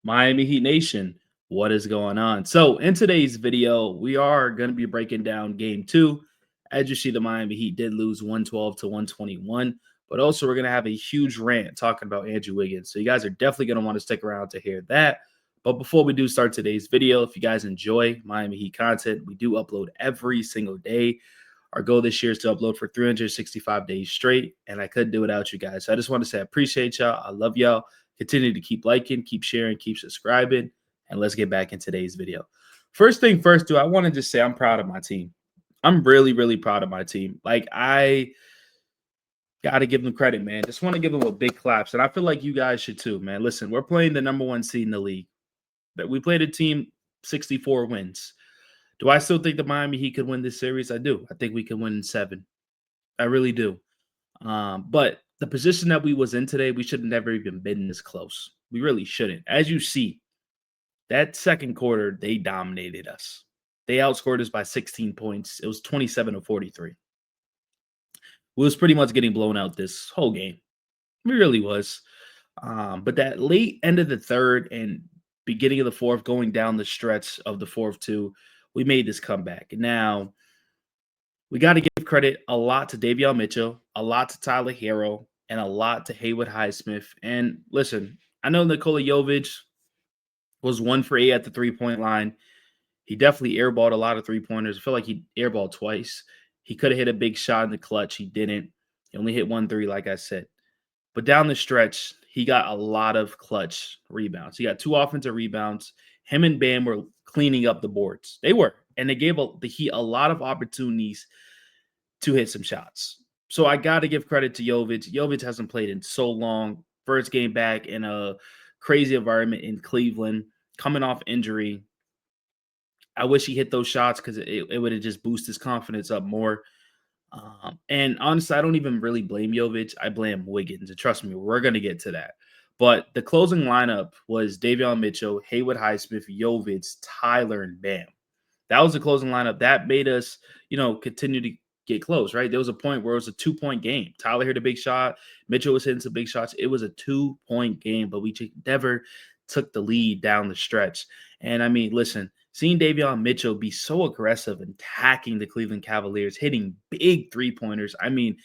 Miami Heat Nation, what is going on? So, in today's video, we are going to be breaking down game two. As you see, the Miami Heat did lose 112 to 121, but also we're going to have a huge rant talking about Andrew Wiggins. So, you guys are definitely going to want to stick around to hear that. But before we do start today's video, if you guys enjoy Miami Heat content, we do upload every single day. Our goal this year is to upload for 365 days straight, and I couldn't do it without you guys. So I just want to say I appreciate y'all. I love y'all. Continue to keep liking, keep sharing, keep subscribing, and let's get back in today's video. First thing first, I want to just say I'm proud of my team. I'm really, really proud of my team. Like, I got to give them credit, man. Just want to give them a big claps, and I feel like you guys should too, man. Listen, we're playing the number one seed in the league. But we played a team 64 wins. Do I still think the Miami Heat could win this series? I do. I think we can win in 7. I really do. But the position that we was in today, we should have never even been this close. We really shouldn't. As you see, that second quarter, they dominated us. They outscored us by 16 points. It was 27 to 43. We was pretty much getting blown out this whole game. We really was. But that late end of the third and beginning of the fourth, going down the stretch of the fourth too, we made this comeback. Now, we got to give credit a lot to Davion Mitchell, a lot to Tyler Hero, and a lot to Haywood Highsmith. And listen, I know Nikola Jovic was 1 for 8 at the three-point line. He definitely airballed a lot of three-pointers. I feel like he airballed twice. He could have hit a big shot in the clutch. He didn't. He only hit 1 3, like I said. But down the stretch, he got a lot of clutch rebounds. He got 2 offensive rebounds. Him and Bam were cleaning up the boards. They were. And they gave the Heat a lot of opportunities to hit some shots. So I got to give credit to Jovic. Jovic hasn't played in so long. First game back in a crazy environment in Cleveland, coming off injury. I wish he hit those shots because it would have just boosted his confidence up more. And honestly, I don't even really blame Jovic. I blame Wiggins. And trust me, we're going to get to that. But the closing lineup was Davion Mitchell, Haywood Highsmith, Jovic, Tyler, and Bam. That was the closing lineup. That made us, continue to get close, right? There was a point where it was a 2-point game. Tyler hit a big shot. Mitchell was hitting some big shots. It was a 2-point game, but we never took the lead down the stretch. And I mean, listen, seeing Davion Mitchell be so aggressive and attacking the Cleveland Cavaliers, hitting big three-pointers. I mean,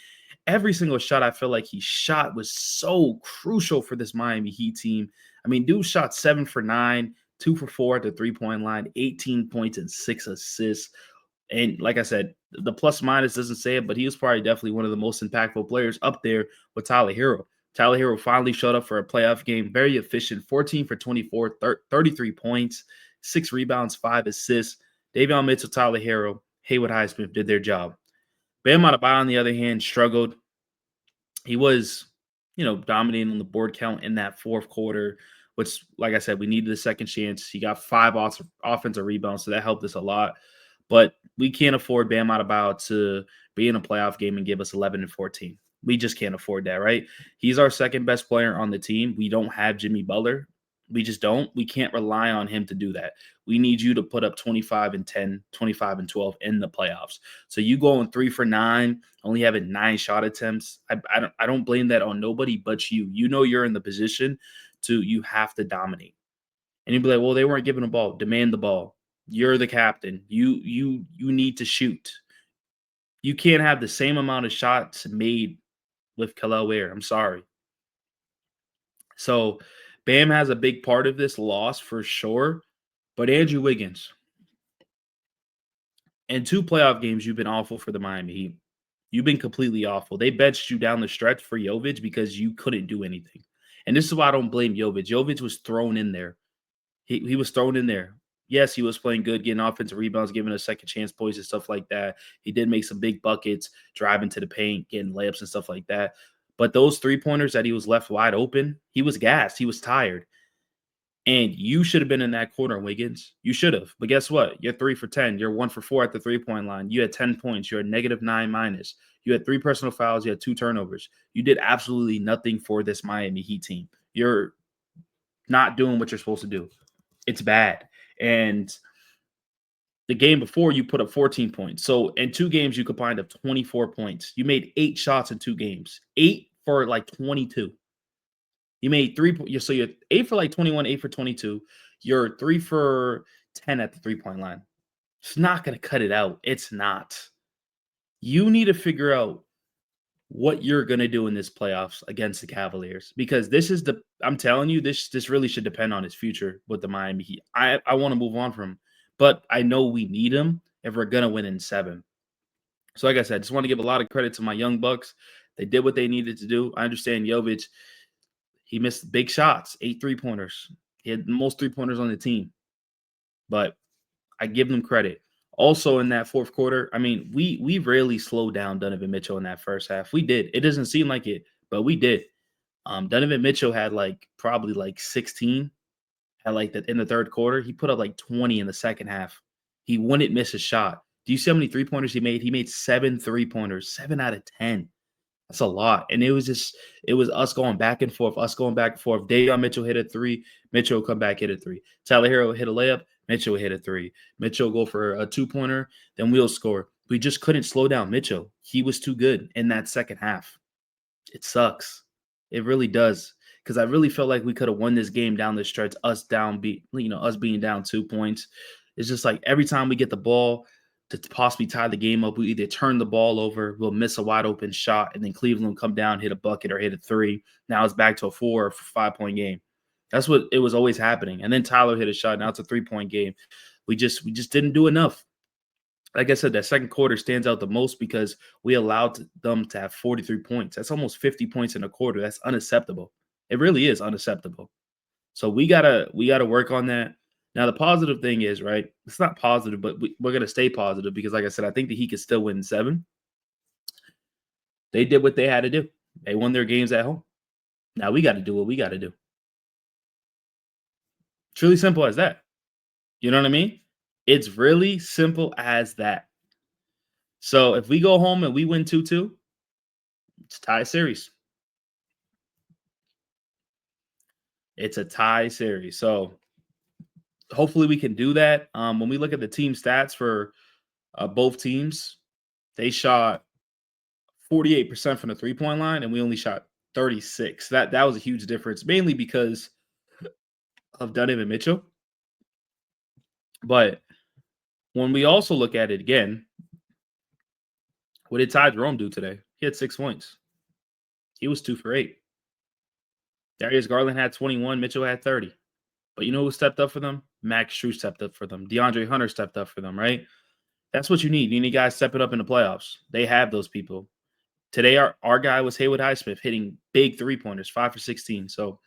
every single shot I feel like he shot was so crucial for this Miami Heat team. I mean, dude shot 7 for 9, 2 for 4 at the three-point line, 18 points and 6 assists. And like I said, the plus minus doesn't say it, but he was probably definitely one of the most impactful players up there with Tyler Hero. Tyler Hero finally showed up for a playoff game, very efficient, 14 for 24, 33 points, 6 rebounds, 5 assists. Davion Mitchell, Tyler Hero, Haywood Highsmith did their job. Bam Adebayo, on the other hand, struggled. He was, dominating on the board count in that fourth quarter, which, like I said, we needed a second chance. He got 5 offensive rebounds, so that helped us a lot. But we can't afford Bam Adebayo to be in a playoff game and give us 11 and 14. We just can't afford that, right? He's our second best player on the team. We don't have Jimmy Butler. We just don't. We can't rely on him to do that. We need you to put up 25 and 10, 25 and 12 in the playoffs. So you going 3 for 9, only having 9 shot attempts. I don't blame that on nobody but you. You know you're in the position you have to dominate. And you'd be like, well, they weren't giving the ball. Demand the ball. You're the captain. You need to shoot. You can't have the same amount of shots made with Kel'el Ware. I'm sorry. So Bam has a big part of this loss for sure. But Andrew Wiggins, in 2 playoff games, you've been awful for the Miami Heat. You've been completely awful. They benched you down the stretch for Jovic because you couldn't do anything. And this is why I don't blame Jovic. Jovic was thrown in there. He was thrown in there. Yes, he was playing good, getting offensive rebounds, giving us second chance points and stuff like that. He did make some big buckets, driving to the paint, getting layups and stuff like that. But those three-pointers that he was left wide open, he was gassed. He was tired. And you should have been in that corner, Wiggins. You should have. But guess what? You're 3 for 10. You're 1 for 4 at the three-point line. You had 10 points. You're a -9 minus. You had 3 personal fouls. You had 2 turnovers. You did absolutely nothing for this Miami Heat team. You're not doing what you're supposed to do. It's bad. And the game before, you put up 14 points. So in 2 games, you combined up 24 points. You made 8 shots in 2 games. 8 for like 22. You made so you're 8 for like 21, 8 for 22. You're 3 for 10 at the 3-point line. It's not going to cut it out. It's not. You need to figure out what you're going to do in this playoffs against the Cavaliers, because I'm telling you, this really should depend on his future with the Miami Heat. I want to move on from him, but I know we need him if we're going to win in 7. So like I said, I just want to give a lot of credit to my young Bucks. They did what they needed to do. I understand Jovic, he missed big shots, 8 3-pointers. He had the most 3-pointers on the team, but I give them credit. Also, in that fourth quarter, I mean, we rarely slowed down Donovan Mitchell in that first half. We did. It doesn't seem like it, but we did. Donovan Mitchell had probably 16 at in the third quarter. He put up like 20 in the second half. He wouldn't miss a shot. Do you see how many 3-pointers he made? He made 7 3-pointers, 7 out of 10. That's a lot. And it was us going back and forth, Davion Mitchell hit a 3, Mitchell come back, hit a 3. Tyler Hero hit a layup, Mitchell hit a 3. Mitchell go for a 2-pointer, then we'll score. We just couldn't slow down Mitchell. He was too good in that second half. It sucks. It really does. Because I really felt like we could have won this game down the stretch, us being down 2 points. It's just like every time we get the ball to possibly tie the game up, we either turn the ball over, we'll miss a wide open shot, and then Cleveland will come down, hit a bucket or hit a 3. Now it's back to a 4 or 5-point game. That's what it was always happening. And then Tyler hit a shot. Now it's a 3-point game. We just didn't do enough. Like I said, that second quarter stands out the most because we allowed them to have 43 points. That's almost 50 points in a quarter. That's unacceptable. It really is unacceptable. So we gotta work on that. Now the positive thing is, right? It's not positive, but we're gonna stay positive because, like I said, I think that he could still win 7. They did what they had to do. They won their games at home. Now we got to do what we got to do. It's really simple as that. You know what I mean? It's really simple as that. So if we go home and we win 2-2, it's a tie series. It's a tie series. So hopefully we can do that. When we look at the team stats for both teams, they shot 48% from the 3-point line, and we only shot 36. That was a huge difference, mainly because of Donovan Mitchell. But when we also look at it again, what did Ty Jerome do today? He had 6 points. He was 2 for 8. Darius Garland had 21. Mitchell had 30. But you know who stepped up for them? Max Strus stepped up for them. DeAndre Hunter stepped up for them, right? That's what you need. You need guys stepping up in the playoffs. They have those people. Today, our guy was Haywood Highsmith hitting big 3-pointers, 5 for 16. So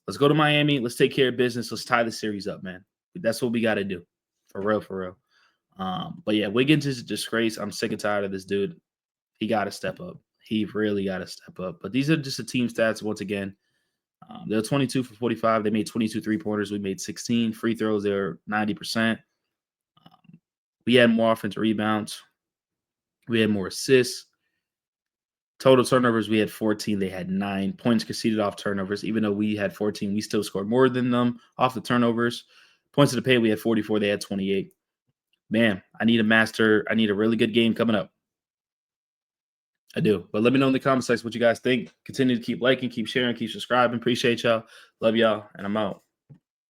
let's go to Miami. Let's take care of business. Let's tie the series up, man. That's what we got to do. For real, for real. But yeah, Wiggins is a disgrace. I'm sick and tired of this dude. He got to step up. He really got to step up. But these are just the team stats once again. They're 22 for 45. They made 22 3-pointers. We made 16. Free throws, they're 90%. We had more offensive rebounds. We had more assists. Total turnovers, we had 14. They had 9 points conceded off turnovers. Even though we had 14, we still scored more than them off the turnovers. Points to the paint, we had 44. They had 28. Man, I need a really good game coming up. I do. But let me know in the comment section what you guys think. Continue to keep liking, keep sharing, keep subscribing. Appreciate y'all. Love y'all, and I'm out.